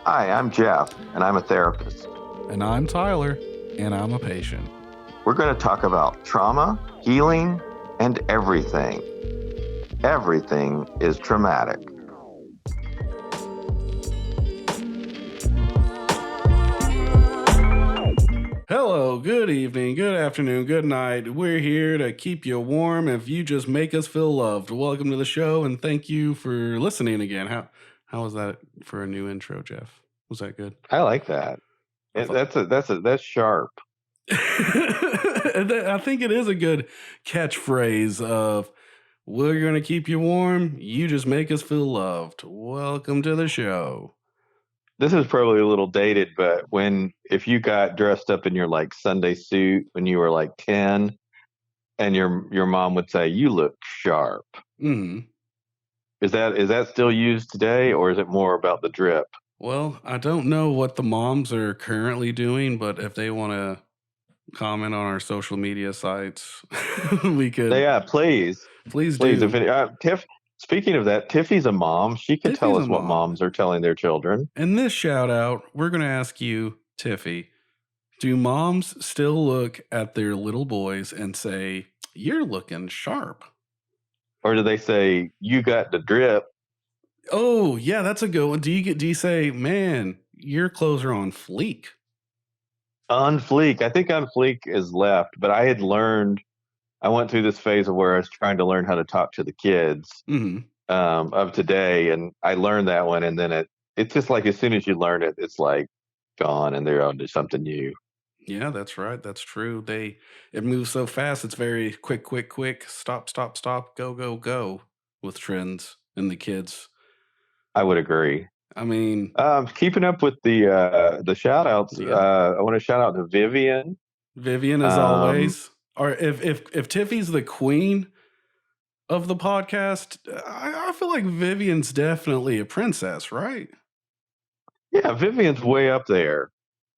Hi, I'm Jeff, and I'm a therapist. And I'm Tyler, and I'm a patient. We're going to talk about trauma, healing, and everything. Everything is traumatic. Hello, good evening, good afternoon, good night. We're here to keep you warm if you just make us feel loved. Welcome to the show, and thank you for listening again. How was that for a new intro, Jeff? Was that good? I like that. That's sharp. I think it is a good catchphrase of we're going to keep you warm, you just make us feel loved. Welcome to the show. This is probably a little dated, but if you got dressed up in your like Sunday suit when you were like 10 and your mom would say, "You look sharp." Mm-hmm. Is that still used today, or is it more about the drip? Well, I don't know what the moms are currently doing, but if they want to comment on our social media sites, we could. Yeah, please. Please Please, do. speaking of that, Tiffy's a mom. She can tell Tiffy's a us what mom. moms are telling their children. And this shout out, we're going to ask you, Tiffy, do moms still look at their little boys and say, "You're looking sharp"? Or do they say, "You got the drip"? Oh, yeah, that's a good one. Do you say, "Man, your clothes are on fleek"? On fleek. I think on fleek is left, but I went through this phase of where I was trying to learn how to talk to the kids Mm-hmm. of today. And I learned that one. And then it's just like as soon as you learn it, it's like gone and they're on to something new. Yeah, that's right. That's true. It moves so fast. It's very quick, quick, quick. Stop, stop, stop. Go, go, go. With trends and the kids. I would agree. I mean, Keeping up with the shout outs, yeah. I want to shout out to Vivian. Vivian, as always. Or if Tiffy's the queen of the podcast, I feel like Vivian's definitely a princess, right? Yeah, Vivian's way up there.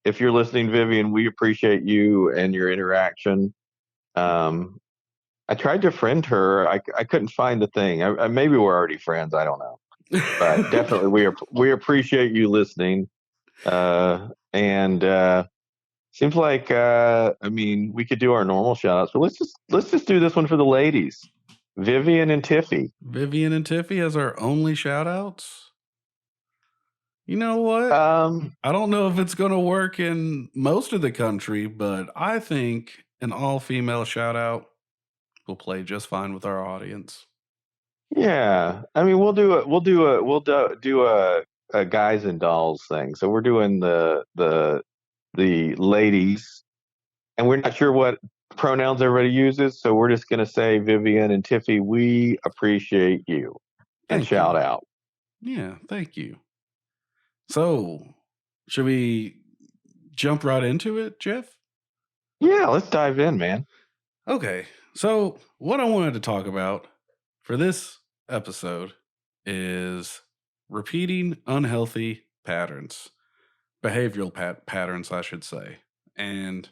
If you're listening, Vivian, we appreciate you and your interaction. Um, I tried to friend her. I couldn't find the thing. Maybe we're already friends. I don't know, but definitely we appreciate you listening. And seems like I mean we could do our normal shout outs, but let's just do this one for the ladies, Vivian and Tiffy. Vivian and Tiffy as our only shout outs. You know what? I don't know if it's going to work in most of the country, but I think an all-female shout-out will play just fine with our audience. Yeah, I mean we'll do a guys and dolls thing. So we're doing the ladies, and we're not sure what pronouns everybody uses. So we're just gonna say Vivian and Tiffy, we appreciate you, and Thank shout you. out. Yeah, thank you. So, should we jump right into it, Jeff? Yeah, let's dive in, man. Okay, so what I wanted to talk about for this episode is repeating unhealthy patterns, behavioral patterns, I should say. And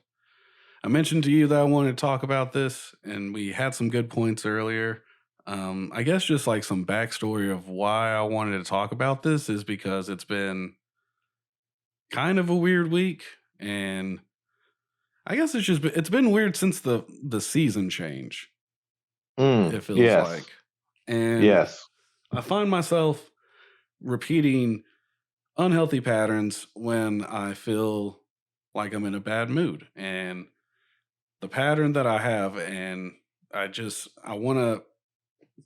I mentioned to you that I wanted to talk about this, and we had some good points earlier. I guess just like some backstory of why I wanted to talk about this is because it's been kind of a weird week, and I guess it's been weird since the season change. It feels Yes, like, and yes. I find myself repeating unhealthy patterns when I feel like I'm in a bad mood, and the pattern that I have, and I want to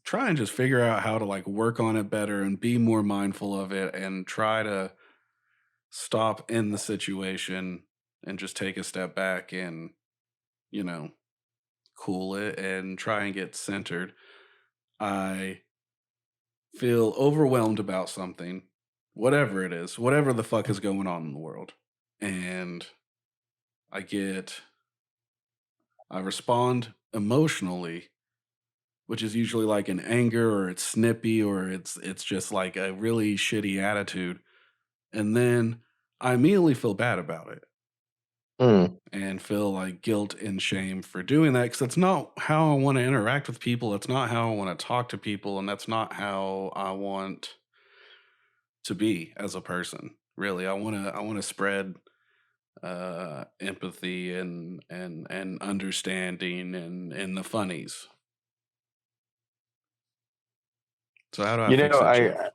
try and just figure out how to like work on it better and be more mindful of it and try to stop in the situation and just take a step back and, you know, cool it and try and get centered. I feel overwhelmed about something, whatever it is, whatever the fuck is going on in the world. And I get, I respond emotionally, which is usually like an anger or it's snippy or it's just like a really shitty attitude. And then I immediately feel bad about it Mm, and feel like guilt and shame for doing that because that's not how I want to interact with people. That's not how I want to talk to people. And that's not how I want to be as a person. Really, I want to spread empathy and understanding and the funnies. So how do I You know, fix it,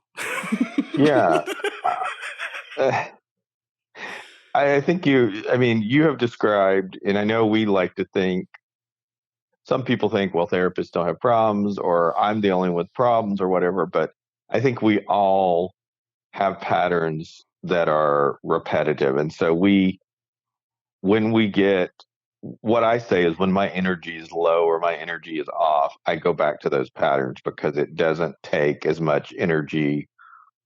Jeff? yeah, uh, I think I mean, you have described, and I know we like to think, some people think, well, therapists don't have problems, or I'm the only one with problems, or whatever. But I think we all have patterns that are repetitive. And so when we get, what I say is when my energy is low or my energy is off, I go back to those patterns because it doesn't take as much energy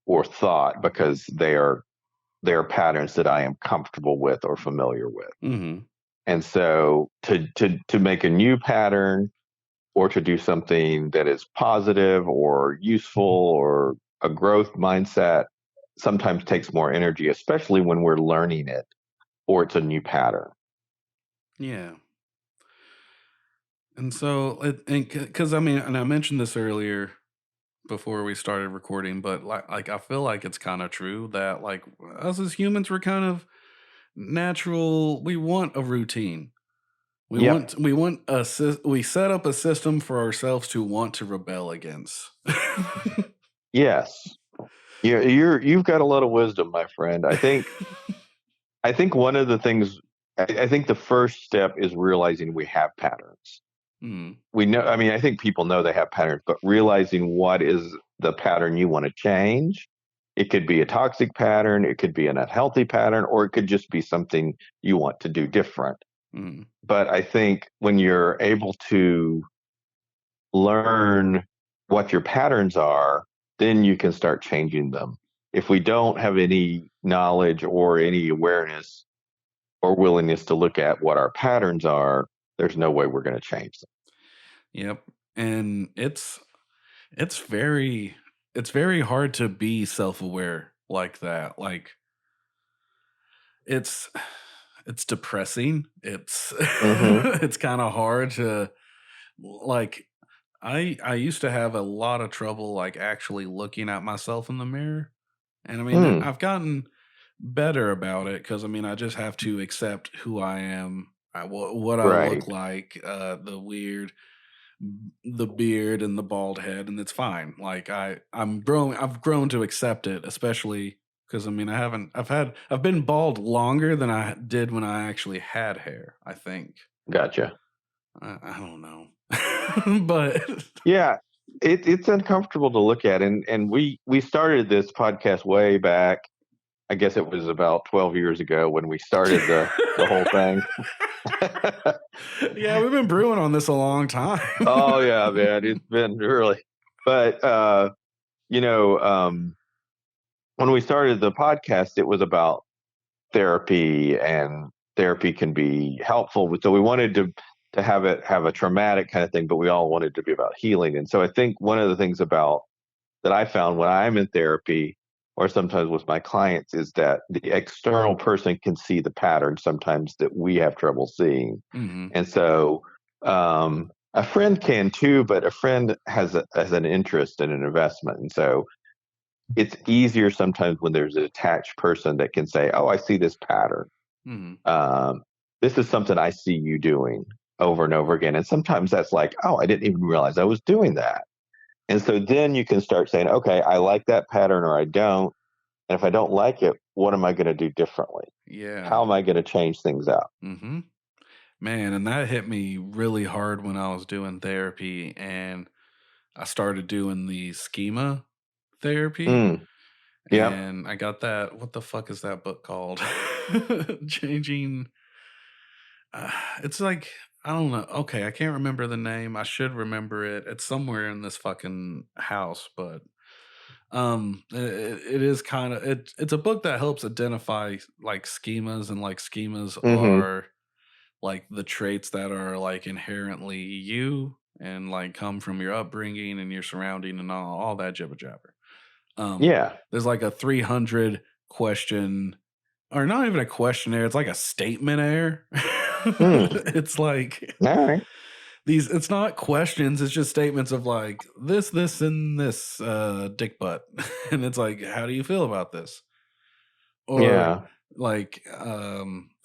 or thought because they are patterns that I am comfortable with or familiar with. Mm-hmm. And so to make a new pattern or to do something that is positive or useful or a growth mindset sometimes takes more energy, especially when we're learning it or it's a new pattern. Yeah. And so, because I mean, and I mentioned this earlier before we started recording, but like I feel like it's kind of true that like us as humans, we're kind of natural. We want a routine. Yep. We want we set up a system for ourselves to want to rebel against. Yes. You've got a lot of wisdom, my friend. I think one of the things, I think the first step is realizing we have patterns. Mm, We know, I mean, I think people know they have patterns, but realizing what is the pattern you want to change. It could be a toxic pattern, it could be an unhealthy pattern, or it could just be something you want to do different. mm, But I think when you're able to learn what your patterns are, then you can start changing them. If we don't have any knowledge or any awareness or willingness to look at what our patterns are, there's no way we're going to change them. yep. And it's very it's very hard to be self-aware like that. Like it's it's depressing. It's Mm-hmm. it's kind of hard to like I used to have a lot of trouble like actually looking at myself in the mirror. And I mean, Mm, I've gotten better about it because I mean, I just have to accept who I am, what I look right. like, the beard and the bald head, and it's fine. Like I've grown to accept it, especially because I mean, I've been bald longer than I did when I actually had hair. I think Gotcha. I don't know, but Yeah. It's uncomfortable to look at. And we started this podcast way back. I guess it was about 12 years ago when we started the whole thing. yeah, we've been brewing on this a long time. Oh yeah, man. It's been really, but you know, when we started the podcast, it was about therapy, and therapy can be helpful. So we wanted to have it have a traumatic kind of thing, but we all wanted to be about healing. And so I think one of the things about that I found when I'm in therapy or sometimes with my clients is that the external person can see the pattern sometimes that we have trouble seeing. Hmm. And so a friend can too, but a friend has an interest in an investment. And so it's easier sometimes when there's a detached person that can say, oh, I see this pattern. Hmm. Um, this is something I see you doing over and over again. And sometimes that's like, oh, I didn't even realize I was doing that. And so then you can start saying, okay, I like that pattern or I don't. And if I don't like it, what am I going to do differently? Yeah. How am I going to change things out? Hmm. Man, and that hit me really hard when I was doing therapy and I started doing the schema therapy. Mm, yep. And I got that. What the fuck is that book called? Changing. Uh, it's like, I don't know. Okay, I can't remember the name. I should remember it. It's somewhere in this fucking house, but it is kind of it's a book that helps identify like schemas and like schemas Mm-hmm. are like the traits that are like inherently you and like come from your upbringing and your surrounding and all that jibber jabber. Um, Yeah. there's like a 300 question, or not even a questionnaire. It's like a statementare. Mm, It's like all right. these. It's not questions. It's just statements of like this, and this, dick butt, and it's like, how do you feel about this? or Yeah. like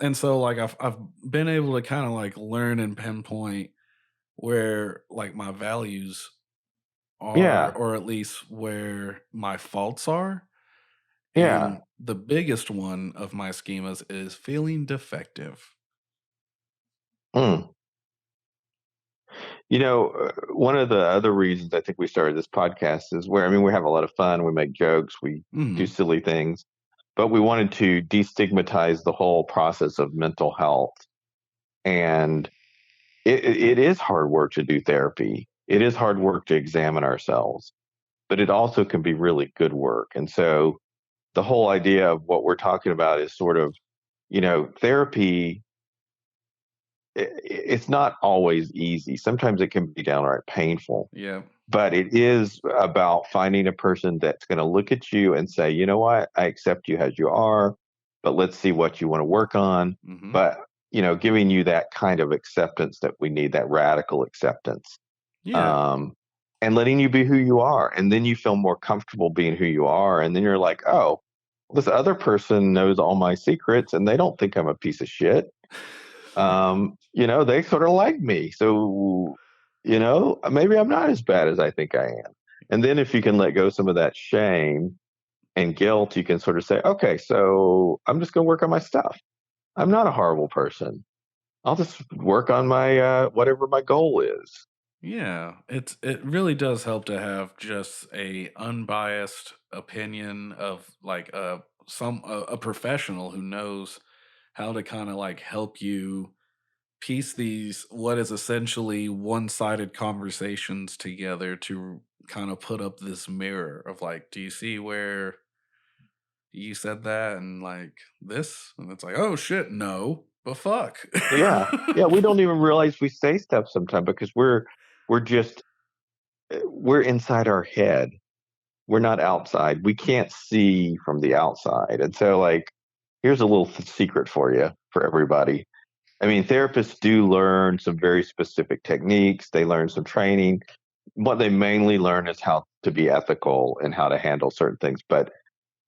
and so like I've been able to kind of like learn and pinpoint where like my values are, Yeah. or at least where my faults are. Yeah. And the biggest one of my schemas is feeling defective. Mm. One of the other reasons I think we started this podcast is where, I mean, we have a lot of fun. We make jokes, we do Hmm. silly things, but we wanted to destigmatize the whole process of mental health. And it is hard work to do therapy. It is hard work to examine ourselves, but it also can be really good work. And so the whole idea of what we're talking about is sort of, therapy, it's not always easy. Sometimes it can be downright painful, Yeah. but it is about finding a person that's going to look at you and say, you know what, I accept you as you are, but let's see what you want to work on. Hmm. But, giving you that kind of acceptance that we need, that radical acceptance, Yeah. um, and letting you be who you are. And then you feel more comfortable being who you are. And then you're like, oh, this other person knows all my secrets and they don't think I'm a piece of shit. They sort of like me. So, maybe I'm not as bad as I think I am. And then if you can let go some of that shame and guilt, you can sort of say, okay, so I'm just going to work on my stuff. I'm not a horrible person. I'll just work on my whatever my goal is. Yeah, it really does help to have just a unbiased opinion of like a professional who knows how to kind of like help you piece these what is essentially one-sided conversations together to kind of put up this mirror of like, do you see where you said that and like this? And it's like, oh shit, no, but fuck. Yeah. Yeah, we don't even realize we say stuff sometimes because we're just we're inside our head. We're not outside. We can't see from the outside. And so like here's a little secret for you for everybody. I mean, therapists do learn some very specific techniques. They learn some training. What they mainly learn is how to be ethical and how to handle certain things. But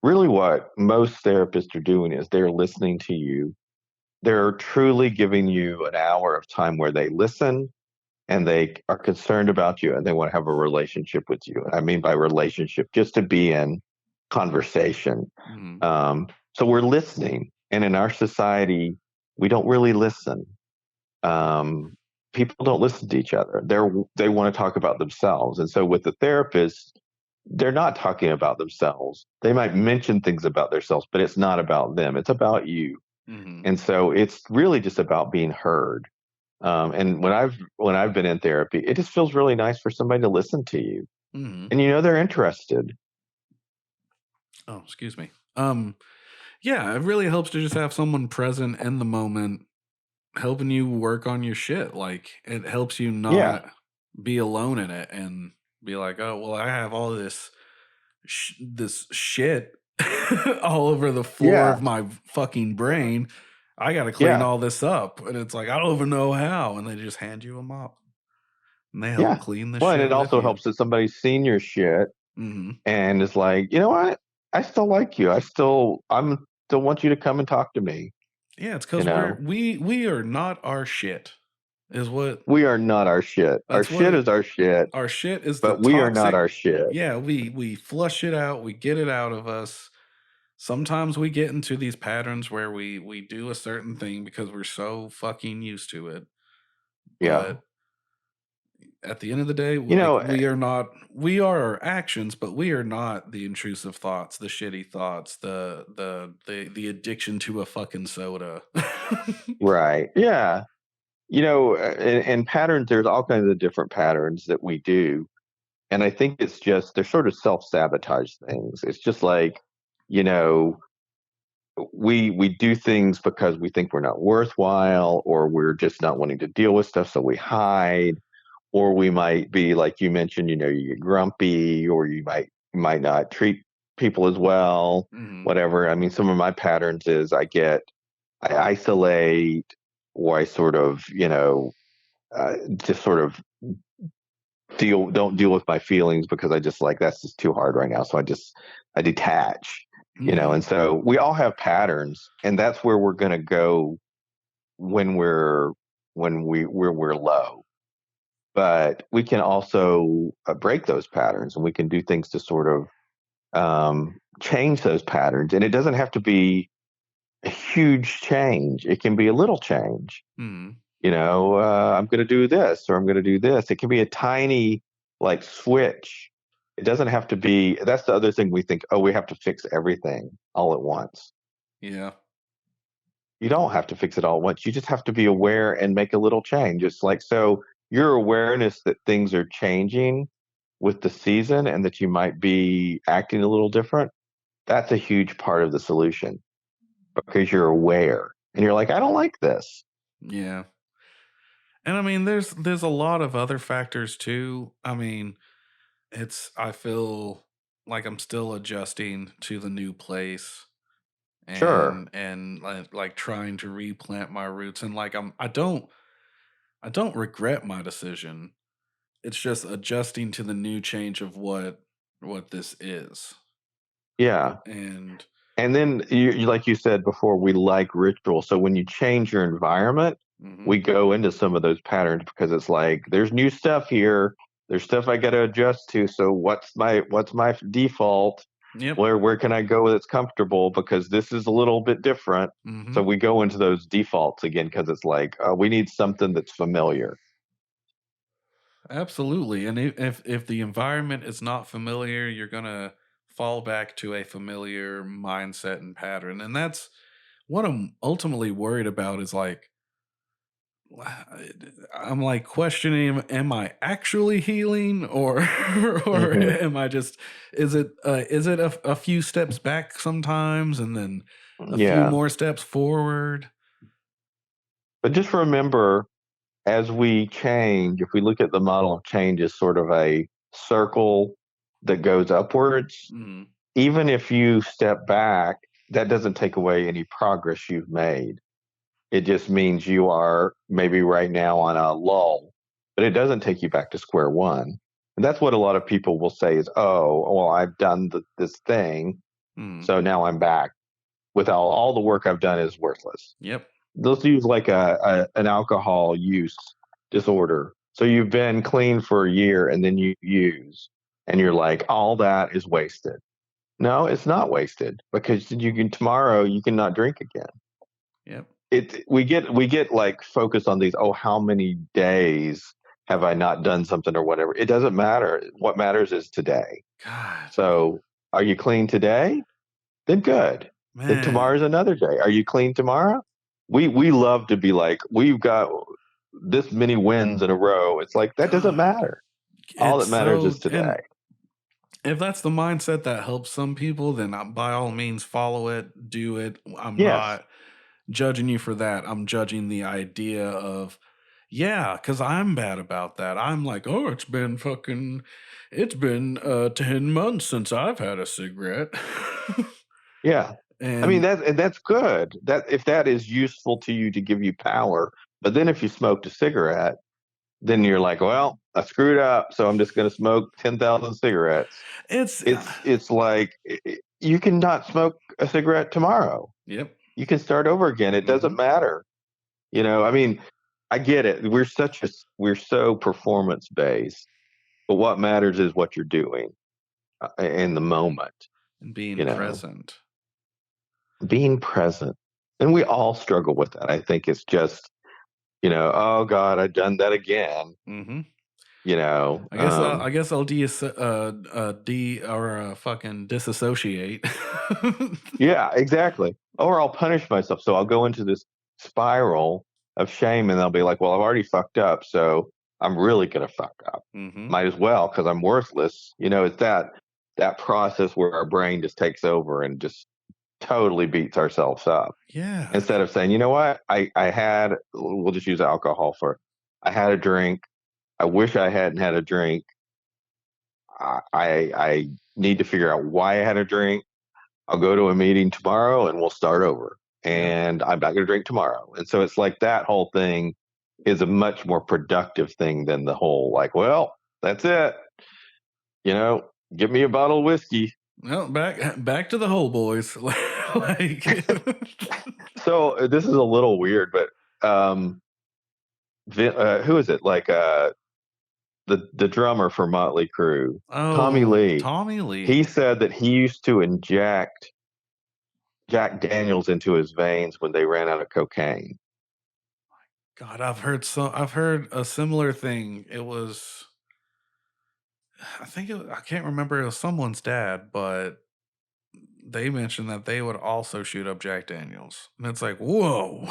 really what most therapists are doing is they're listening to you. They're truly giving you an hour of time where they listen and they are concerned about you and they want to have a relationship with you. I mean, by relationship, just to be in conversation. Mhm. So we're listening. And in our society, we don't really listen. Um, People don't listen to each other. They want to talk about themselves. And so with the therapist, they're not talking about themselves. They might mention things about themselves, but it's not about them. It's about you. Mhm. And so it's really just about being heard. And when I've been in therapy, it just feels really nice for somebody to listen to you, Mhm. and they're interested. Oh, excuse me. Yeah, it really helps to just have someone present in the moment helping you work on your shit. Like it helps you Yeah, not be alone in it and be like, "Oh, well, I have all this shit all over the floor yeah, of my fucking brain. I got to clean yeah, all this up." And it's like, "I don't even know how." And they just hand you a mop and they help yeah. clean the Well, and shit it with also you. helps that somebody's seen your shit Mhm. and is like, you know what? I still like you. I'm still want you to come and talk to me. Yeah, it's You cuz know, we are not our shit. Is what we are not our shit. Our That's what shit it is our shit, Our shit is the but we are not toxic. our shit. Yeah, we flush it out, we get it out of us. Sometimes we get into these patterns where we do a certain thing because we're so fucking used to it. Yeah. But at the end of the day, You like know, we are our actions, but we are not the intrusive thoughts, the shitty thoughts, the addiction to a fucking soda. right. Yeah. And patterns, there's all kinds of different patterns that we do. And I think it's just, they're sort of self sabotage things. It's just like, you know, we do things because we think we're not worthwhile or we're just not wanting to deal with stuff. So we hide, or we might be, like you mentioned, you get grumpy or you might not treat people as well, Mhm. whatever. I mean, some of my patterns is I isolate or I sort of, just sort of don't deal with my feelings because I just like that's just too hard right now. So I detach. Mhm. And so we all have patterns, and that's where we're going to go when we're low. But we can also break those patterns, and we can do things to sort of change those patterns. And it doesn't have to be a huge change. It can be a little change. Mhm. I'm going to do this or I'm going to do this. It can be a tiny like switch. It doesn't have to be. That's the other thing we think, oh, we have to fix everything all at once. Yeah. You don't have to fix it all at once. You just have to be aware and make a little change. It's like, so your awareness that things are changing with the season and that you might be acting a little different, that's a huge part of the solution because you're aware and you're like, I don't like this. Yeah. And I mean, there's a lot of other factors too. I mean, I feel like I'm still adjusting to the new place Sure. and like trying to replant my roots, and like I don't regret my decision. It's just adjusting to the new change of what this is. Yeah. And And then like you said before, we like ritual. So when you change your environment, mhm. we go into some of those patterns because it's like there's new stuff here. There's stuff I got to adjust to. So what's my default? Yep. Where can I go that's comfortable? Because this is a little bit different. So Mhm. we go into those defaults again because it's like we need something that's familiar. Absolutely. And if the environment is not familiar, you're going to fall back to a familiar mindset and pattern. And that's what I'm ultimately worried about is like I'm like questioning, am I actually healing or or Hmm. am I just is it a few steps back sometimes and then a few Yeah, more steps forward? but just remember as we change, if we look at the model of change as sort of a circle that goes upwards, Mm, even if you step back, that doesn't take away any progress you've made. It just means you are maybe right now on a lull, but it doesn't take you back to square one. And that's what a lot of people will say is, oh, well, I've done this thing, mm, so now I'm back. With all the work I've done is worthless. yep. Let's use like an alcohol use disorder. So you've been clean for a year and then you use, and you're like, all that is wasted. No, it's not wasted because tomorrow you cannot drink again. Yep. We get like focused on these. Oh, how many days have I not done something or whatever? It doesn't matter. What matters is today. God, So are you clean today? Then good. Then man. tomorrow's another day. Are you clean tomorrow? We love to be like, we've got this many wins in a row. It's like that doesn't God. matter. All It's that matters is so today. and if that's the mindset that helps some people, then by all means follow it, do it. I'm Yes. not judging you for that. I'm judging the idea of, yeah, because I'm bad about that. I'm like, oh, it's been 10 months since I've had a cigarette. Yeah. I mean And that's good. That if that is useful to you to give you power. But then if you smoked a cigarette, then you're like, well, I screwed up, so I'm just going to smoke 10,000 cigarettes. it's, It's like you can not smoke a cigarette tomorrow. yep. You can start over again. It Hmm. doesn't matter. I mean, I get it. We're so performance based, but what matters is what you're doing in the moment, And being you know, present. being present. And we all struggle with that. I think it's just, oh God, I've done that again, Hmm. you know. I guess I'll fucking disassociate. Yeah, exactly. Or I'll punish myself. So I'll go into this spiral of shame and I'll be like, well, I've already fucked up. So I'm really going to fuck up. Hmm. Might as well because I'm worthless. It's that process where our brain just takes over and just totally beats ourselves up Yeah. instead of saying, you know what, we'll just use alcohol for, I had a drink. I wish I hadn't had a drink. I need to figure out why I had a drink. I'll go to a meeting tomorrow and we'll start over. Yep. And I'm not going to drink tomorrow. And so it's like that whole thing is a much more productive thing than the whole, like, well, that's it. Give me a bottle of whiskey. No, back to the whole boys. Like, So this is a little weird, but who is it? Like the drummer for Motley Crue, Tommy oh, Lee. Tommy He Lee. said that he used to inject Jack Daniels into his veins when they ran out of cocaine. God, I've heard a similar thing. It was, I can't remember. It was someone's dad, but they mentioned that they would also shoot up Jack Daniels, and it's like, whoa,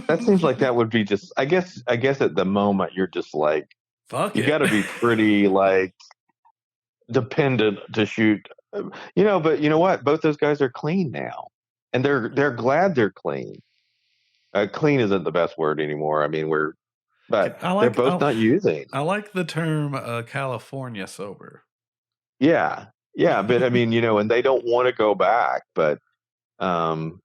That seems like that would be just. I guess at the moment you're just like fuck you got it. to be pretty like dependent to shoot. But you know what? Both those guys are clean now, and they're glad they're clean. Clean isn't the best word anymore. I mean, but I they're like both not using. I like the term California sober. Yeah, yeah, but I mean, and they don't want to go back, but um,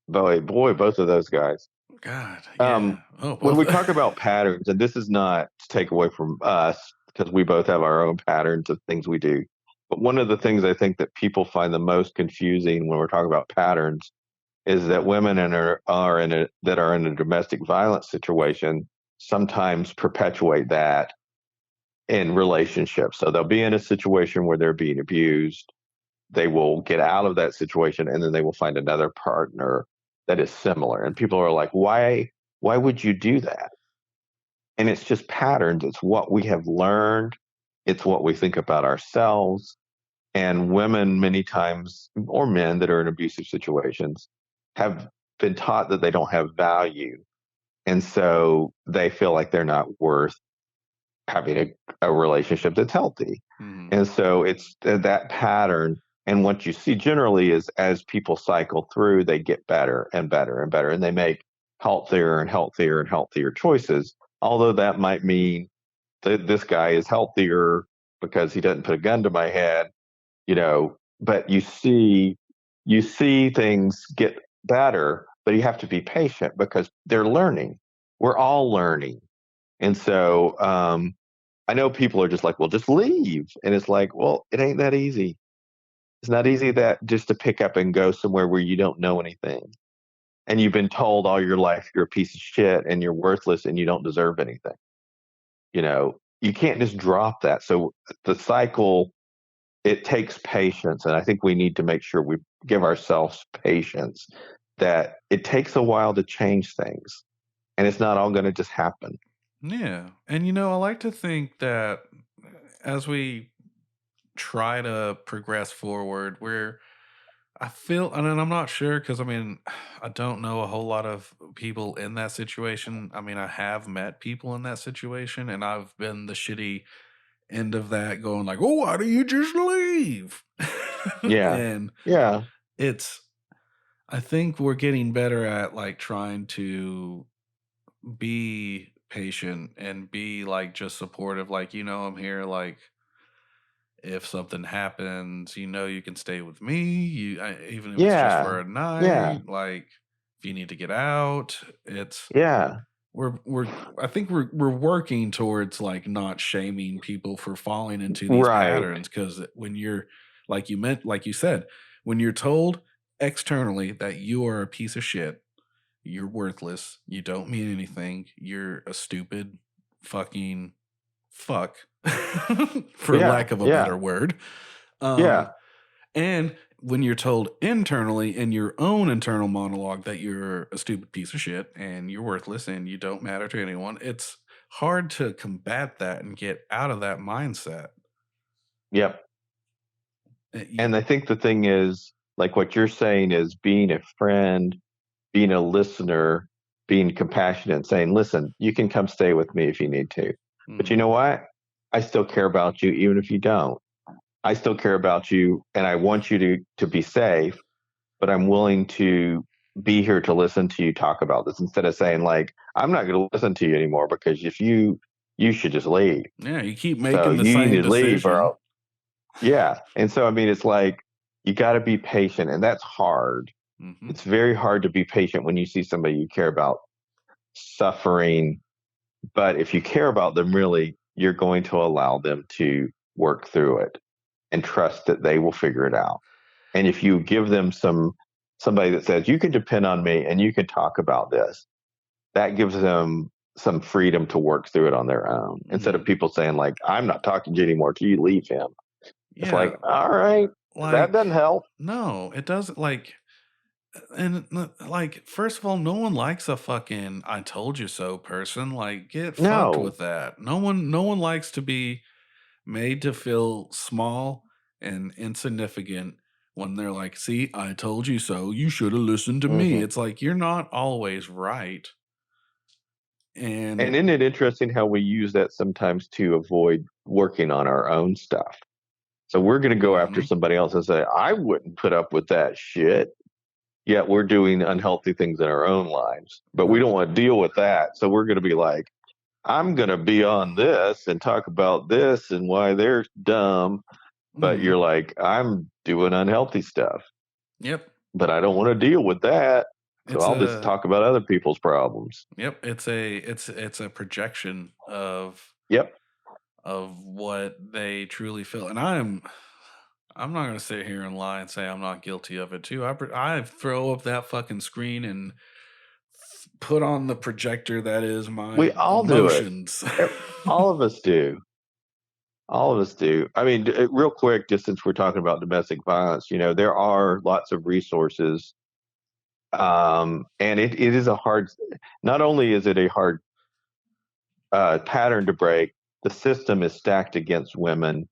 boy, both of those guys. God, yeah. Um, Oh, when both. we talk about patterns, and this is not to take away from us because we both have our own patterns of things we do. But one of the things I think that people find the most confusing when we're talking about patterns is that women that are in a domestic violence situation sometimes perpetuate that in relationships. So they'll be in a situation where they're being abused. They will get out of that situation and then they will find another partner that is similar. And people are like, why would you do that? And it's just patterns. It's what we have learned. It's what we think about ourselves. And women, many times, or men that are in abusive situations, have been taught that they don't have value. And so they feel like they're not worth having a relationship that's healthy. Mhm. And so it's that pattern. And what you see generally is as people cycle through, they get better and better and better, and they make healthier and healthier and healthier choices. Although that might mean that this guy is healthier because he doesn't put a gun to my head, but you see things get better, but you have to be patient because they're learning. We're all learning. And so I know people are just like, well, just leave. And it's like, well, it ain't that easy. It's not easy that just to pick up and go somewhere where you don't know anything. And you've been told all your life you're a piece of shit and you're worthless and you don't deserve anything. You can't just drop that. So the cycle, it takes patience. And I think we need to make sure we give ourselves patience that it takes a while to change things. And it's not all going to just happen. Yeah. And I like to think that as we try to progress forward, I feel, and I'm not sure because I mean, I don't know a whole lot of people in that situation. I mean, I have met people in that situation, and I've been the shitty end of that, going like, "Oh, why do you just leave?" Yeah. And Yeah. it's, I think we're getting better at like trying to be patient and be like just supportive. Like, I'm here. Like, if something happens, you can stay with me. Even if it's just for Yeah. a Yeah. night. Like, if you need to get out, it's Yeah. we're I think we're working towards like not shaming people for falling into these Right. patterns, because when you're like you said, when you're told externally that you are a piece of shit, you're worthless, you don't mean anything, you're a stupid fucking fuck, for Yeah. lack of a Yeah. better word. Yeah. Um, and when you're told internally in your own internal monologue that you're a stupid piece of shit and you're worthless and you don't matter to anyone, it's hard to combat that and get out of that mindset. Yep. You, And I think the thing is, like what you're saying is being a friend, being a listener, being compassionate, saying, listen, you can come stay with me if you need to. But you mhm. know what? I still care about you, even if you don't. I still care about you and I want you to be safe, but I'm willing to be here to listen to you talk about this instead of saying like, I'm not going to listen to you anymore because if you should just leave. Yeah, you keep So making the you need same to leave or decision. yeah. And so, I mean, it's like you got to be patient, and that's hard. Hmm. It's very hard to be patient when you see somebody you care about suffering. But if you care about them, really, you're going to allow them to work through it and trust that they will figure it out. And if you give them somebody that says, you can depend on me and you can talk about this, that gives them some freedom to work through it on their own. Instead of Mhm. people saying, like, I'm not talking to you anymore till you leave him. It's Yeah, like, all right, that like, doesn't help. no, it doesn't, like, and, like, first of all, no one likes a fucking "I told you so" person, like, get fucked No. with that. No one likes to be made to feel small and insignificant when they're like, "See, I told you so. You should have listened to me." Hmm. It's like, you're not always right. And And isn't it interesting how we use that sometimes to avoid working on our own stuff? So we're going to go after mhm, somebody else and say, I wouldn't put up with that shit. Yet we're doing unhealthy things in our own lives, but we don't right. want to deal with that. So we're going to be like, I'm going to be on this and talk about this and why they're dumb. But Mhm. you're like, I'm doing unhealthy stuff, Yep. but I don't want to deal with that. So It's I'll just a talk about other people's problems. yep, it's a projection Yep. of what they truly feel. And I'm not going to sit here and lie and say I'm not guilty of it too. I throw up that fucking screen and put on the projector that is my We all do it. emotions. All of us do. All of us do. I mean, real quick, just since we're talking about domestic violence, there are lots of resources. And it is a hard, not only is it a hard pattern to break, the system is stacked against women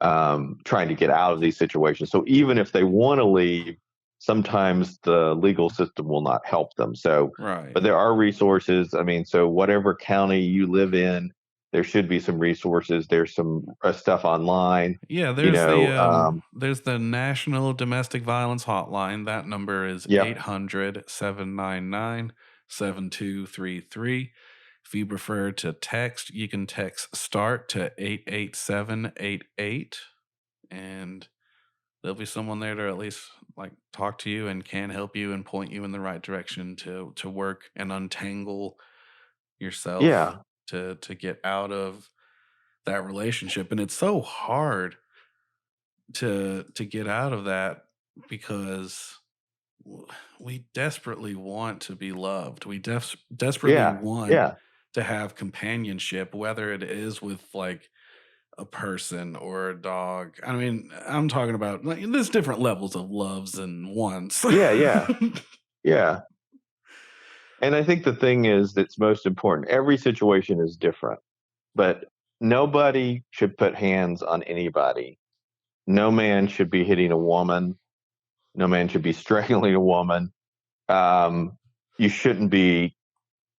trying to get out of these situations. So even if they want to leave, sometimes the legal system will not help them. So, Right. but there are resources. I mean, so whatever county you live in, there should be some resources. There's some stuff online. Yeah, You know, there's the National Domestic Violence Hotline. That number is yep. 800-799-7233. If you prefer to text, you can text START to 88788, and there'll be someone there to at least like talk to you and can help you and point you in the right direction to work and untangle yourself Yeah, to get out of that relationship. And it's so hard to get out of that because we desperately want to be loved. We desperately yeah, want yeah, to have companionship, whether it is with like a person or a dog. I mean, I'm talking about like there's different levels of loves and wants. yeah, yeah, yeah. And I think the thing is that's most important. Every situation is different, but nobody should put hands on anybody. No man should be hitting a woman. No man should be strangling a woman. Um, you shouldn't be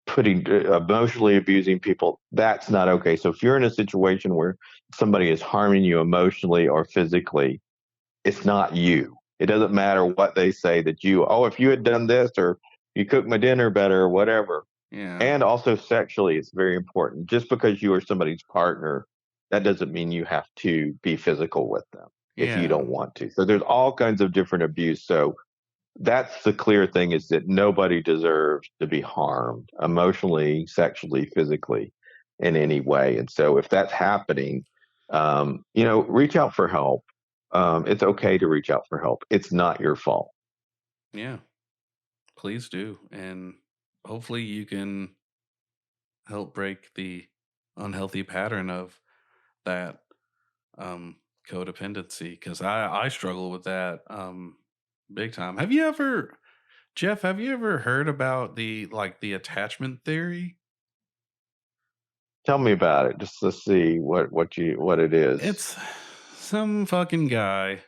putting emotionally abusing people. That's not okay. So if you're in a situation where somebody is harming you emotionally or physically, it's not you. It doesn't matter what they say that you, oh, if you had done this or you cooked my dinner better or whatever. Yeah. And also sexually, it's very important. Just because you are somebody's partner, that doesn't mean you have to be physical with them if you Yeah. don't want to. So there's all kinds of different abuse. So that's the clear thing is that nobody deserves to be harmed emotionally, sexually, physically in any way. And so if that's happening, reach out for help. It's okay to reach out for help. It's not your fault. Yeah. Please do. And hopefully you can help break the unhealthy pattern of that um codependency, because I struggle with that big time. Have you ever, Jeff, have you ever heard about the attachment theory? Tell me about it, just to see what it is. It's some fucking guy.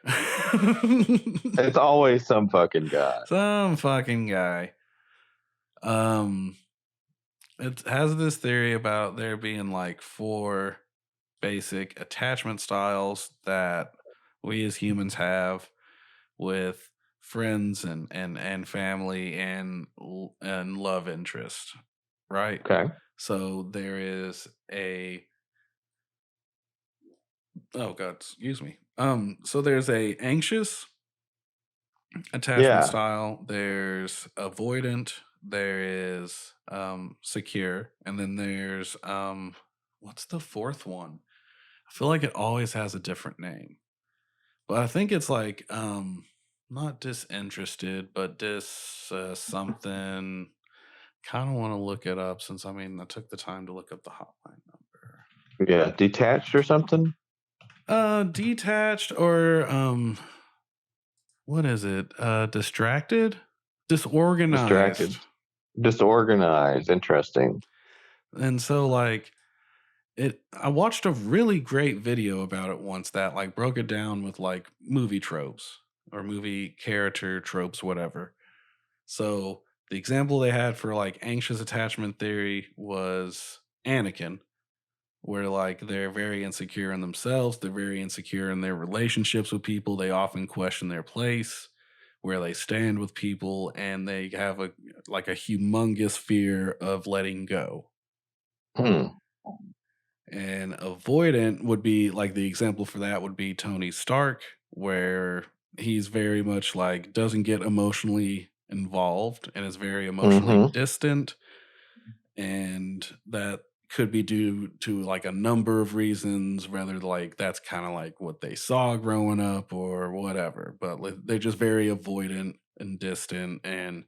It's always some fucking guy. Some fucking guy. Um it has this theory about there being like four basic attachment styles that we as humans have with friends and family and love interest, right? Okay. So there is a oh god, excuse me. So there's a anxious attachment Yeah. style, there's avoidant, there is secure, and then there's what's the fourth one? I feel like it always has a different name. But I think it's like Not disinterested, but something. Kind of want to look it up since I took the time to look up the hotline number. Yeah, detached or something? Detached or what is it? Distracted? Disorganized. Distracted. Disorganized. Interesting. And so like I watched a really great video about it once that like broke it down with like movie tropes or movie character tropes, whatever. So the example they had for like anxious attachment theory was Anakin, where like they're very insecure in themselves, they're very insecure in their relationships with people, they often question their place, where they stand with people, and they have a humongous fear of letting go. Hmm. And avoidant would be like the example for that would be Tony Stark, where he's very much like doesn't get emotionally involved and is very emotionally Mm-hmm. distant. And that could be due to like a number of reasons, whether like that's kind of like what they saw growing up or whatever. But like, they're just very avoidant and distant and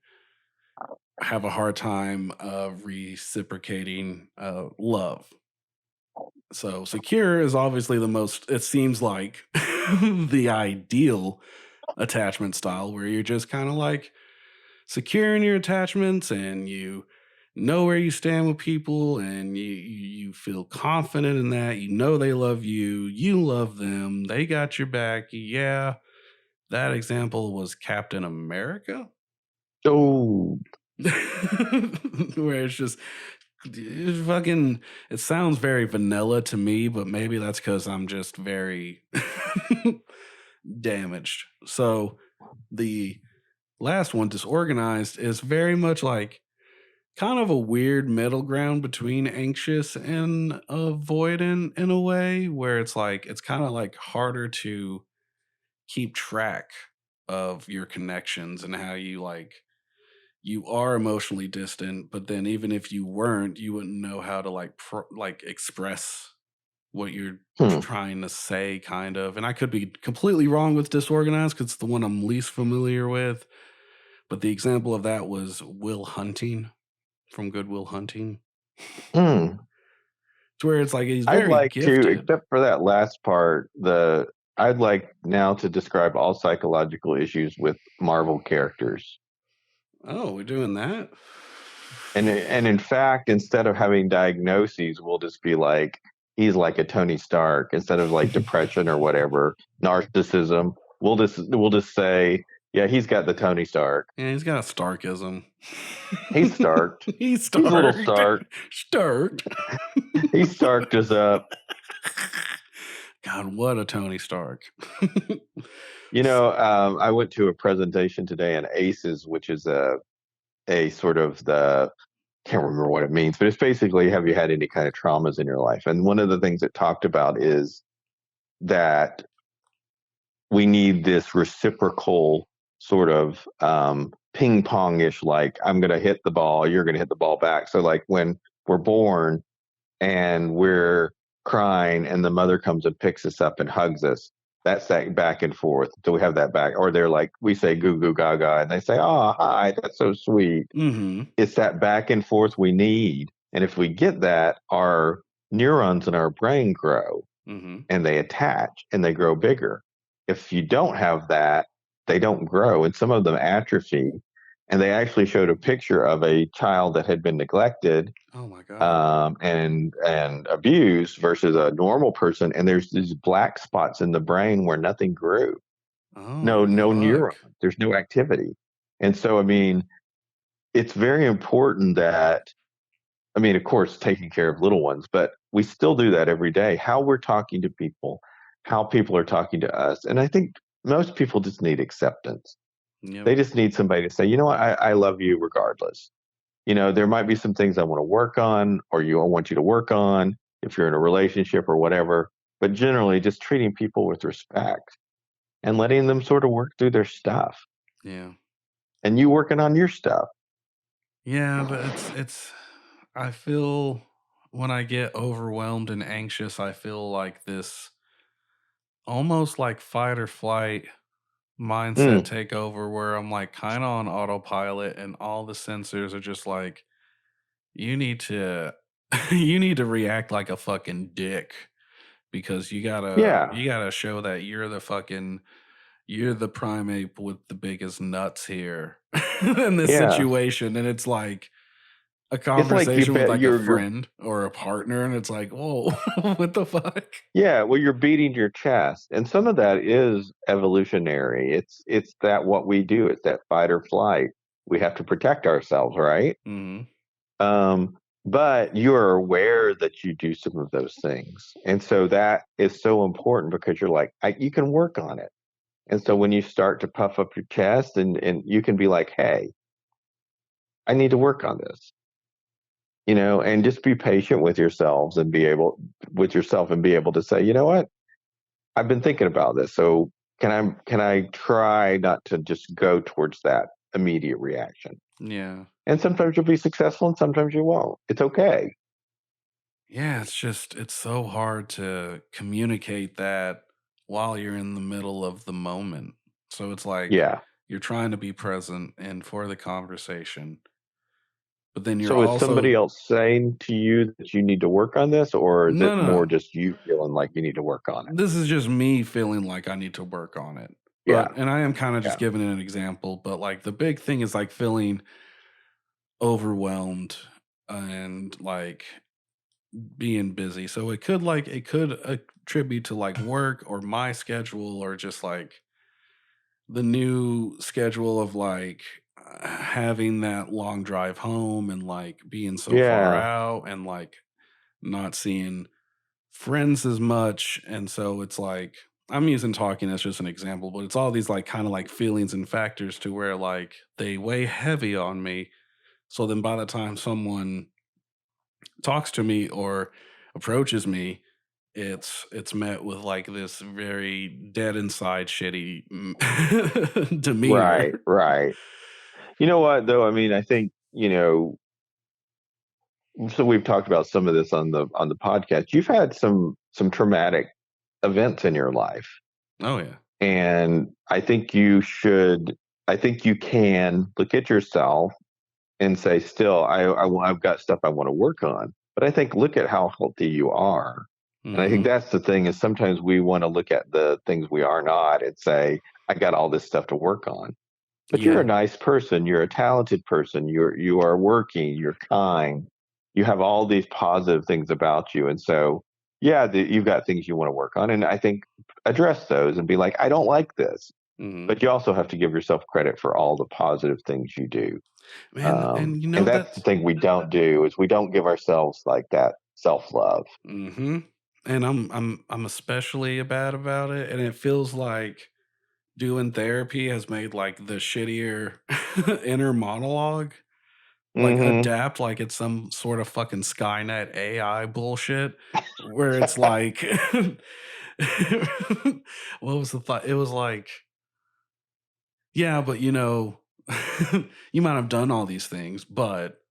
have a hard time reciprocating love. So secure is obviously the most, it seems like the ideal attachment style where you're just kind of like secure in your attachments and you know where you stand with people and you feel confident in that. You know they love you, you love them, they got your back. Yeah, that example was Captain America. Oh. Where it's just it's fucking it sounds very vanilla to me, but maybe that's because I'm just very damaged. So the last one, disorganized, is very much like kind of a weird middle ground between anxious and avoidant in a way, where it's like it's kind of like harder to keep track of your connections and how you like you are emotionally distant, but then even if you weren't, you wouldn't know how to like like express what you're Hmm. trying to say, kind of. And I could be completely wrong with disorganized because it's the one I'm least familiar with. But the example of that was Will Hunting from Goodwill Hunting, Hmm. to where it's like he's I'd very like to, gifted. except for that last part, I'd like now to describe all psychological issues with Marvel characters. Oh, we're doing that. And in fact, instead of having diagnoses, we'll just be like, he's like a Tony Stark. Instead of like depression or whatever, narcissism, we'll just say, yeah, he's got the Tony Stark. Yeah, he's got a Starkism. He's Starked. He's He's a little Starked. Stark. Starked. He Starked us up. God, what a Tony Stark. I went to a presentation today on ACEs, which is a sort of the can't remember what it means, but it's basically have you had any kind of traumas in your life? And one of the things it talked about is that we need this reciprocal sort of ping pong ish, like I'm going to hit the ball, you're going to hit the ball back. So, like when we're born and we're crying and the mother comes and picks us up and hugs us, that's that back and forth. So we have that back, or they're like, we say goo goo gaga and they say, oh, hi, that's so sweet. Mm-hmm. It's that back and forth we need. And if we get that, our neurons in our brain grow Mm-hmm. and they attach and they grow bigger. If you don't have that, they don't grow and some of them atrophy. And they actually showed a picture of a child that had been neglected Oh my God. and abused versus a normal person. And there's these black spots in the brain where nothing grew. No, Oh no neuron. fuck. There's no activity. And so, I mean, it's very important that of course, taking care of little ones, but we still do that every day. How we're talking to people, how people are talking to us. And I think most people just need acceptance. Yep. They just need somebody to say, you know what, I love you regardless. There might be some things I want to work on or I want you to work on if you're in a relationship or whatever. But generally, just treating people with respect and letting them sort of work through their stuff Yeah. and you working on your stuff. Yeah, but it's I feel when I get overwhelmed and anxious, I feel like this almost like fight or flight mindset Mm, take over where I'm like kind of on autopilot and all the sensors are just like, you need to you need to react like a fucking dick because yeah, you gotta show that you're the primate with the biggest nuts here in this yeah. situation. And it's like a It's like you conversation with bet like a you're friend or a partner, and it's like, whoa, what the fuck? yeah, well, you're beating your chest, and some of that is evolutionary. It's that what we do. It's that fight or flight. We have to protect ourselves, right? Hmm. Um, but you're aware that you do some of those things, and so that is so important because you're like, you can work on it. And so when you start to puff up your chest, and you can be like, hey, I need to work on this, and just be patient with yourselves and be able with yourself and be able to say, you know what? I've been thinking about this. So can I try not to just go towards that immediate reaction? Yeah. And sometimes you'll be successful and sometimes you won't. It's okay. Yeah, it's so hard to communicate that while you're in the middle of the moment. So it's like Yeah. you're trying to be present and for the conversation, but then you're So is somebody also else saying to you that you need to work on this, or is no, it no, more no. just you feeling like you need to work on it? This is just me feeling like I need to work on it. Yeah. But and I am kind of just Yeah. giving an example, but like the big thing is like feeling overwhelmed and like being busy. So it could attribute to like work or my schedule or just like the new schedule of like having that long drive home and like being so far Yeah. out and like not seeing friends as much. And so it's like I'm using talking as just an example, but it's all these like kind of like feelings and factors to where like they weigh heavy on me. So then by the time someone talks to me or approaches me, it's met with like this very dead inside shitty Right. demeanor. Right. You know what though? I mean, I think, so we've talked about some of this on the podcast. You've had some traumatic events in your life. Oh yeah. And I think you can look at yourself and say, still, I've got stuff I want to work on. But I think look at how healthy you are. And I think Mhm. that's the thing is sometimes we want to look at the things we are not and say, I got all this stuff to work on. But you're a Yeah. nice person. You're a talented person. You are working. You're kind. You have all these positive things about you. And so, yeah, you've got things you want to work on. And I think address those and be like, I don't like this. Mhm. But you also have to give yourself credit for all the positive things you do. Man, and you And know that's the that's thing we don't do is we don't give ourselves like that self love. mhm. And I'm especially bad about it, and it feels like doing therapy has made like the shittier inner monologue like Hmm. adapt like it's some sort of fucking Skynet AI bullshit where it's like what was the thought? It was like, yeah, but you might have done all these things, but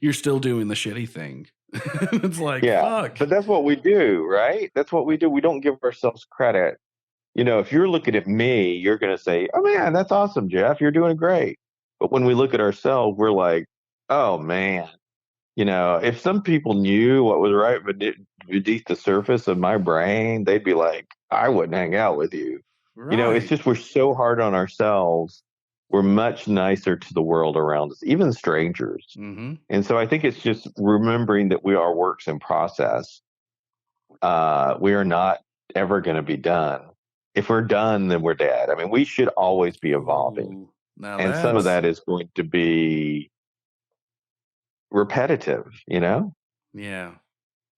you're still doing the shitty thing. It's like, Yeah, fuck. but that's what we do, right? That's what we do. We don't give ourselves credit. If you're looking at me, you're going to say, "Oh man, that's awesome, Jeff. You're doing great." But when we look at ourselves, we're like, "Oh man." If some people knew what was right beneath the surface of my brain, they'd be like, "I wouldn't hang out with you." It's Right. just we're so hard on ourselves. We're much nicer to the world around us, even strangers. Mhm. And so I think it's just remembering that we are works in process. We are not ever going to be done. If we're done, then we're dead. I mean, we should always be evolving. Ooh. Now And some of that's that is going to be repetitive, you know? yeah.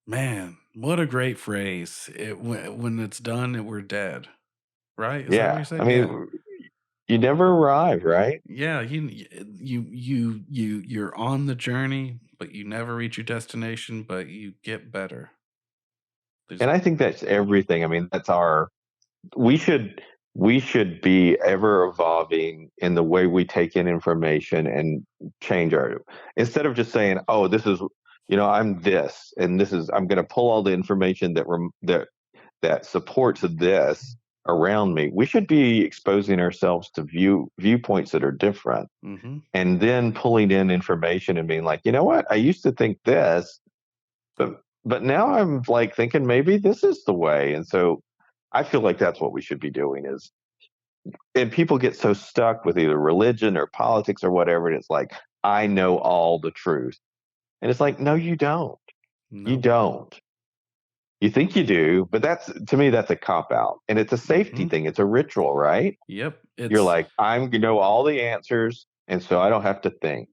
Man, what a great phrase. When it's done, we're dead. Right? Is that what you Yeah. I said? Yeah. mean, you never arrive, right? Yeah, you're on the journey, but you never reach your destination, but you get better. There's And I think that's everything. I mean, we should we should be ever evolving in the way we take in information and change our instead of just saying, "Oh, this is I'm this and this is I'm going to pull all the information that supports this." around me. We should be exposing ourselves to viewpoints that are different, Mm-hmm. and then pulling in information and being like, you know what? I used to think this, but now I'm like thinking maybe this is the way. And so I feel like that's what we should be doing is, and people get so stuck with either religion or politics or whatever. And it's like, I know all the truth. And it's like, no, you don't. You Nope. don't. You think you do, but that's to me, that's a cop out. And it's a safety Mm-hmm. thing. It's a ritual, right? Yep. You're like, I'm, you know, all the answers. And so I don't have to think.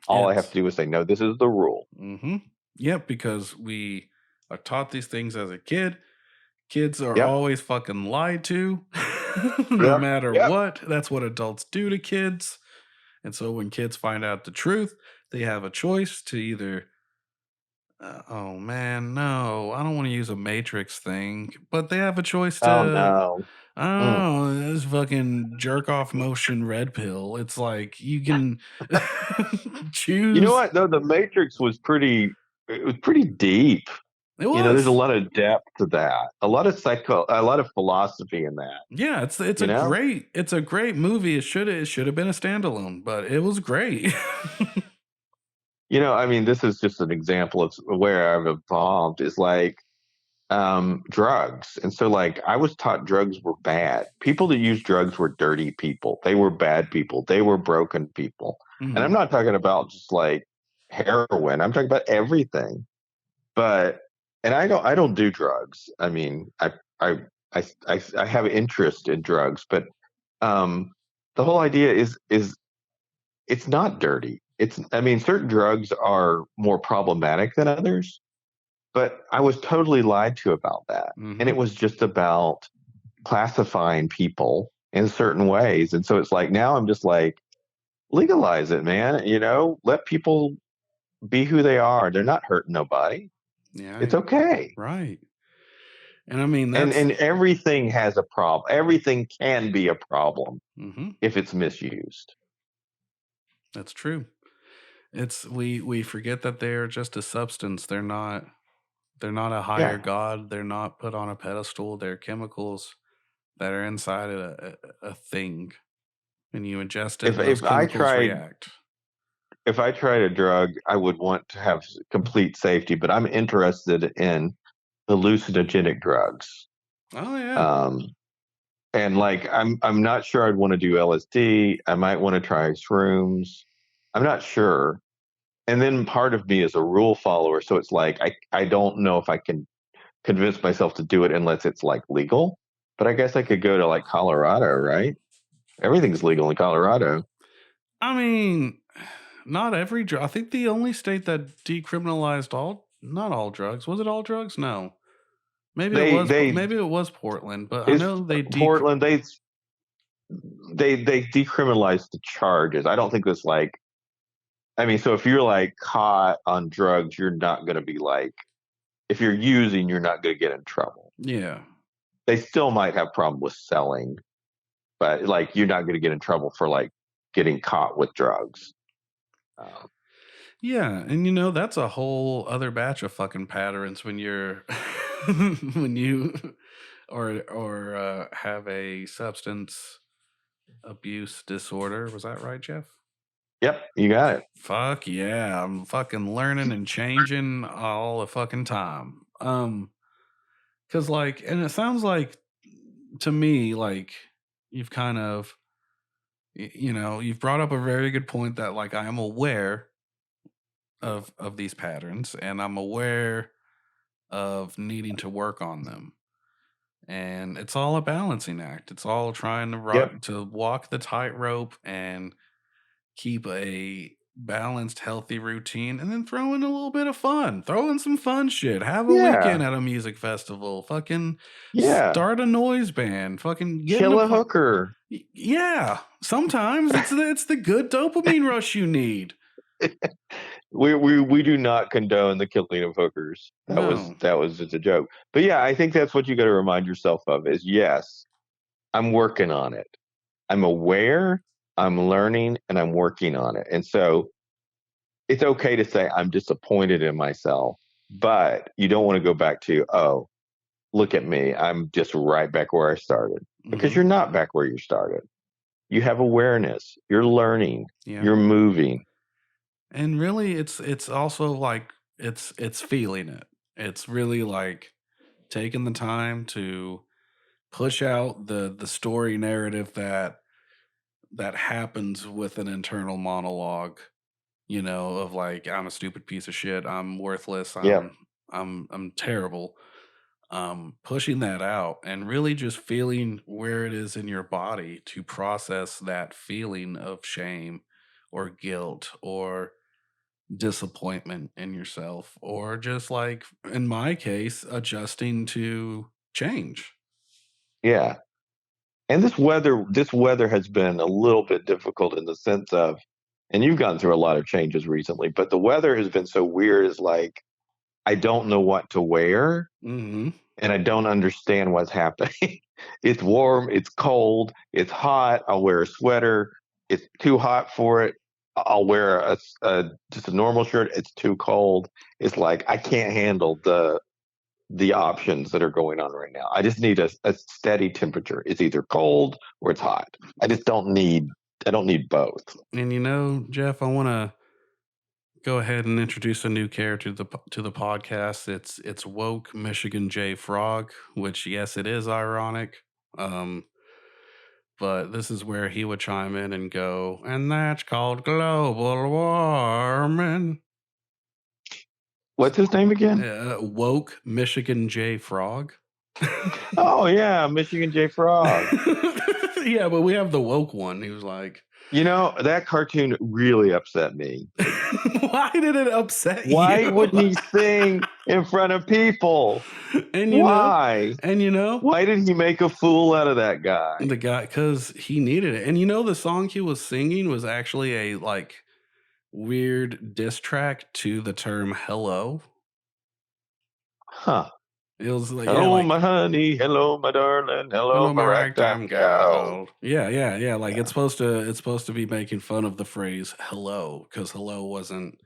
All I have to It's do is say, no, this is the rule. mm-hmm. Yep, because we are taught these things as a kid. Kids are Yep. always fucking lied to, no Yep. matter Yep. what. That's what adults do to kids. And so when kids find out the truth, they have a choice to either, oh man, no, I don't want to use a Matrix thing, but they have a choice Oh, to, no. I don't Mm. know, this fucking jerk off motion red pill. It's like you can You know choose. what, though? The Matrix was it was pretty deep. It You know, there's a was. lot of depth to that, a lot of philosophy in that, Yeah, it's you know? a great movie. It should have been a standalone, but it was great. You know, I mean, this is just an example of where I've evolved is like drugs. And so, like, I was taught drugs were bad. People that use drugs were dirty people. They were bad people. They were broken people. And I'm Hmm. not talking about just like heroin. I'm talking about everything. But and I don't do drugs. I mean, I I have interest in drugs, but um, the whole idea is it's not dirty. It's I mean, certain drugs are more problematic than others, but I was totally lied to about that. And Hmm. it was just about classifying people in certain ways. And so it's like now I'm just like, legalize it, man. You know, let people be who they are. They're not hurting nobody. Yeah, It's okay. right. And I mean And everything has a problem. Everything can be a problem hmm if it's misused. that's true. It's we forget that they're just a substance. They're not a higher Yeah. god. They're not put on a pedestal. They're chemicals that are inside a thing. When you ingest it, If and those if I chemicals tried react. if I tried a drug, I would want to have complete safety, but I'm interested in hallucinogenic drugs. Oh yeah. Um, and like I'm not sure I'd want to do LSD. I might want to try shrooms. I'm not sure. And then part of me is a rule follower, so it's like I don't know if I can convince myself to do it unless it's like legal. But I guess I could go to like Colorado, right? Everything's legal in Colorado. I mean, not every drug. I think the only state that decriminalized not all drugs. Was it all drugs? No. Maybe it They was. they Maybe it was Portland, but I is know they Portland. They decriminalized the charges. I don't think it's like. I mean, so if you're like caught on drugs, you're not going to be like. If you're using, you're not going to get in trouble. Yeah. They still might have problem with selling, but like you're not going to get in trouble for like getting caught with drugs. Um, Yeah, and that's a whole other batch of fucking patterns when you're when you or have a substance abuse disorder. Was that right, Jeff? yep, you got it. Fuck yeah, I'm fucking learning and changing all the fucking time. Cuz like and it sounds like to me like you've kind of you've brought up a very good point that like I am aware of these patterns and I'm aware of needing to work on them. And it's all a balancing act. It's all trying to Yep. walk the tightrope and keep a balanced, healthy routine, and then throw in a little bit of fun. Throw in some fun shit. Have a weekend Yeah. at a music festival. Fucking Yeah. start a noise band. Fucking get in a Kill a hooker. yeah. Sometimes it's the good dopamine rush you need. We do not condone the killing of hookers. No. That was just a joke. But yeah, I think that's what you got to remind yourself of is yes, I'm working on it. I'm aware, I'm learning, and I'm working on it. And so it's okay to say I'm disappointed in myself, but you don't want to go back to, oh, look at me. I'm just right back where I started because Hmm. you're not back where you started. You have awareness. You're learning. Yeah. You're moving. And really it's also like it's feeling it. It's really like taking the time to push out the story narrative that happens with an internal monologue, of like I'm a stupid piece of shit, I'm worthless, Yeah. I'm terrible. Pushing that out and really just feeling where it is in your body to process that feeling of shame or guilt or disappointment in yourself, or just like in my case, adjusting to change. Yeah. And this weather has been a little bit difficult in the sense of, and you've gone through a lot of changes recently, but the weather has been so weird. Is like, I don't know what to wear Hmm. and I don't understand what's happening. It's warm, it's cold, it's hot. I'll wear a sweater. It's too hot for it. I'll wear just a normal shirt. It's too cold. It's like I can't handle the options that are going on right now. I just need a steady temperature. It's either cold or it's hot. I don't need both. And Jeff, I want to go ahead and introduce a new character to the podcast. It's woke Michigan J Frog, which yes, it is ironic. Um, but this is where he would chime in and go, and that's called global warming. What's his name again? Woke Michigan J Frog. Oh yeah, Michigan J Frog. Yeah, but we have the woke one. He was like, You know, that cartoon really upset me. why did it upset Why you? wouldn't he sing in front of people? and you know, Why? and you know, Why did he make a fool out of that guy? the guy, because he needed it. And the song he was singing was actually a like weird diss track to the term hello. Huh. It was like, yeah, Hello, like my honey. Hello, my darling. Hello, hello, my my ragtime ragtime gal. gal. Yeah, yeah, yeah. Like Yeah. it's supposed to be making fun of the phrase hello, because hello wasn't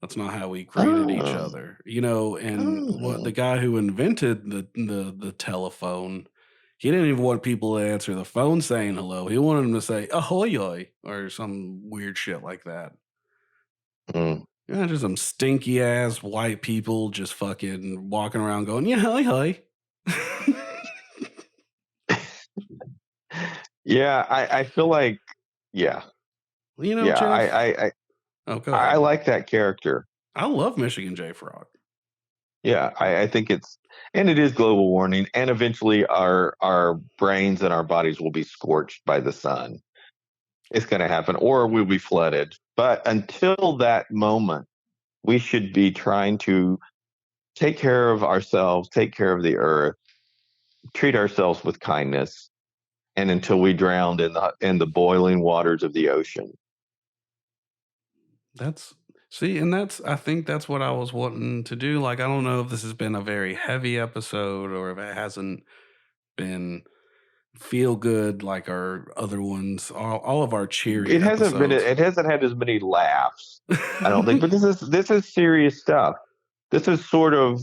that's not how we greeted each Oh. other. And what the Oh. guy who invented the telephone, he didn't even want people to answer the phone saying hello. He wanted them to say ahoy or some weird shit like that. Mm. Yeah, just some stinky ass white people just fucking walking around going, yeah, hi, hi. Yeah, I feel like, yeah, yeah, Jeff. Oh, go I ahead. like that character. I love Michigan J Frog. Yeah, I think and it is global warming, and eventually our brains and our bodies will be scorched by the sun. It's going to happen, or we'll be flooded. But until that moment, we should be trying to take care of ourselves, take care of the earth, treat ourselves with kindness, and until we drown in the boiling waters of the ocean. That's see, and I think that's what I was wanting to do. Like, I don't know if this has been a very heavy episode or if it hasn't been feel good like our other ones, all of our cheery episodes. It hasn't had as many laughs, I don't think. But this is serious stuff. This is sort of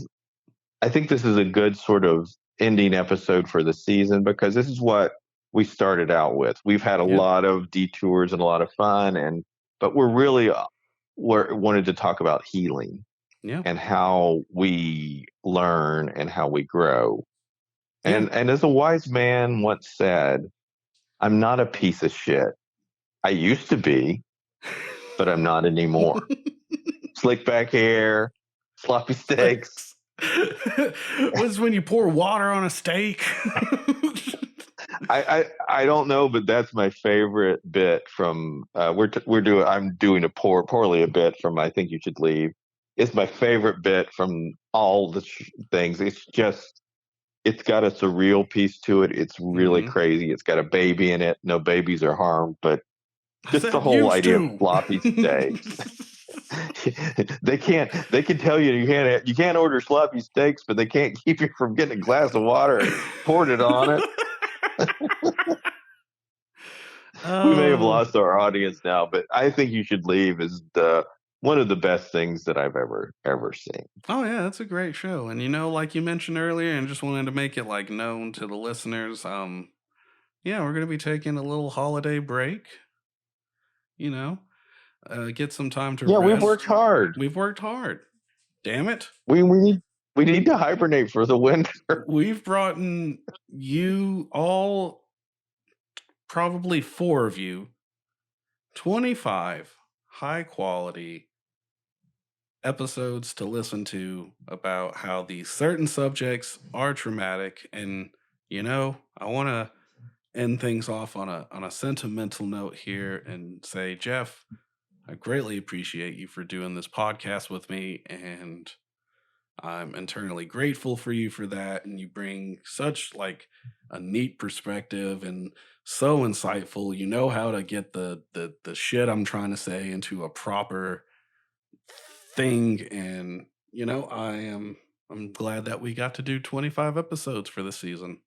I think this is a good sort of ending episode for the season because this is what we started out with. We've had a Yep. lot of detours and a lot of fun, but we're really wanted to talk about healing Yeah. and how we learn and how we grow. Yeah. And as a wise man once said, I'm not a piece of shit. I used to be, but I'm not anymore. Slick back hair, sloppy steaks. Was when you pour water on a steak. I don't know, but that's my favorite bit from we're doing. I'm doing a poorly a bit from I think you should leave. It's my favorite bit from all the things. It's got a surreal piece to it. It's really Hmm. crazy. It's got a baby in it. No babies are harmed, but I just the said whole used idea of to. sloppy steaks. They can tell you you can't order sloppy steaks, but they can't keep you from getting a glass of water and pouring it on it. We may have Oh, lost our audience now, but I think you should leave is one of the best things that I've ever seen. Oh yeah, that's a great show. And like you mentioned earlier, and just wanted to make it like known to the listeners, yeah, we're gonna be taking a little holiday break, you know, get some time to Yeah, we've worked rest. hard. We've worked hard. Damn it. We need to hibernate for the winter. We've brought in you all, probably four of you, 25 high quality episodes to listen to about how these certain subjects are traumatic. And I want to end things off on a sentimental note here and say, Jeff, I greatly appreciate you for doing this podcast with me, and I'm internally grateful for you for that. And you bring such like a neat perspective and so insightful. You know how to get the shit I'm trying to say into a proper thing. And I'm glad that we got to do 25 episodes for this season.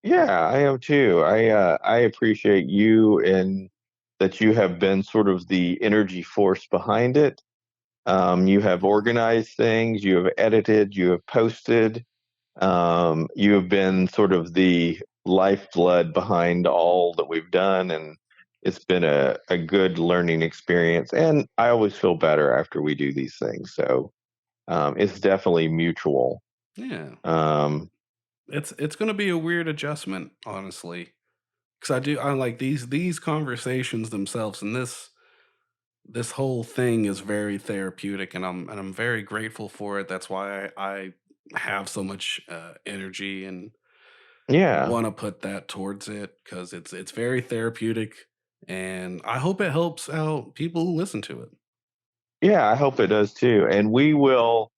Yeah, I am too. I appreciate you and that you have been sort of the energy force behind it. You have organized things, you have edited, you have posted, you have been sort of the lifeblood behind all that we've done, and it's been a good learning experience. And I always feel better after we do these things. So it's definitely mutual. Yeah. Um, It's going to be a weird adjustment, honestly, because I like these conversations themselves, and this whole thing is very therapeutic, and I'm very grateful for it. That's why I have so much energy and yeah, want to put that towards it, because it's very therapeutic, and I hope it helps out people who listen to it. yeah, I hope it does too. And we will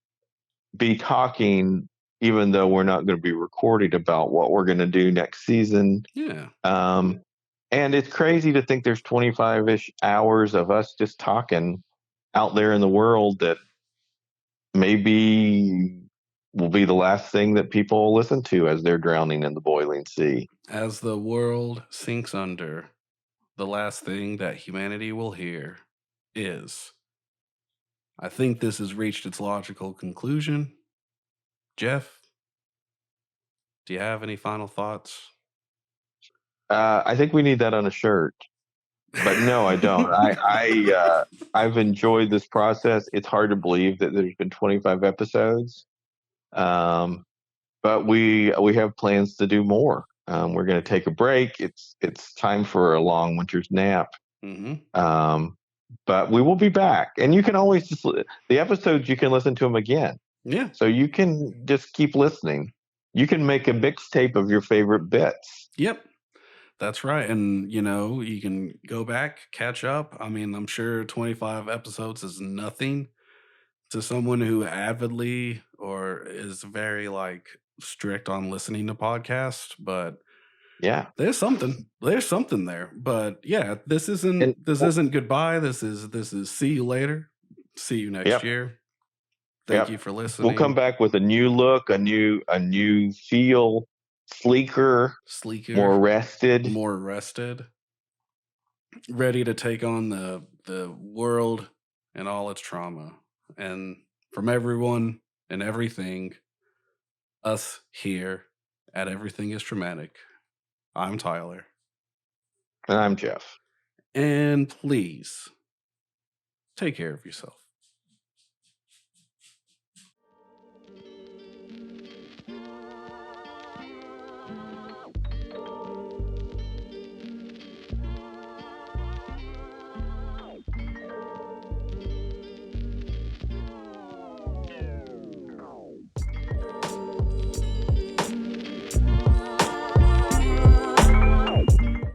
be talking, even though we're not going to be recording, about what we're going to do next season. Yeah. Um, and it's crazy to think there's 25-ish hours of us just talking out there in the world that maybe will be the last thing that people listen to as they're drowning in the boiling sea. As the world sinks under, the last thing that humanity will hear is, I think this has reached its logical conclusion. Jeff, do you have any final thoughts? I think we need that on a shirt. But no, I don't. I've enjoyed this process. It's hard to believe that there's been 25 episodes. But we have plans to do more. We're going to take a break. It's time for a long winter's nap. Mm-hmm. But we will be back, and you can always the episodes, you can listen to them again. Yeah. So you can just keep listening. You can make a mixtape of your favorite bits. Yep. That's right. And, you can go back, catch up. I mean, I'm sure 25 episodes is nothing to someone who avidly or is very like strict on listening to podcasts, but Yeah. there's something. There's something there. But yeah, this And isn't goodbye. This is see you later. See you next yep, year. Thank you yep. for We'll come listening. back with a new look, a new feel, sleeker, Sleeker, more rested. more rested, ready to take on the world and all its trauma. And from everyone and everything, us here at Everything is Traumatic, I'm Tyler. And I'm Jeff. And please take care of yourself.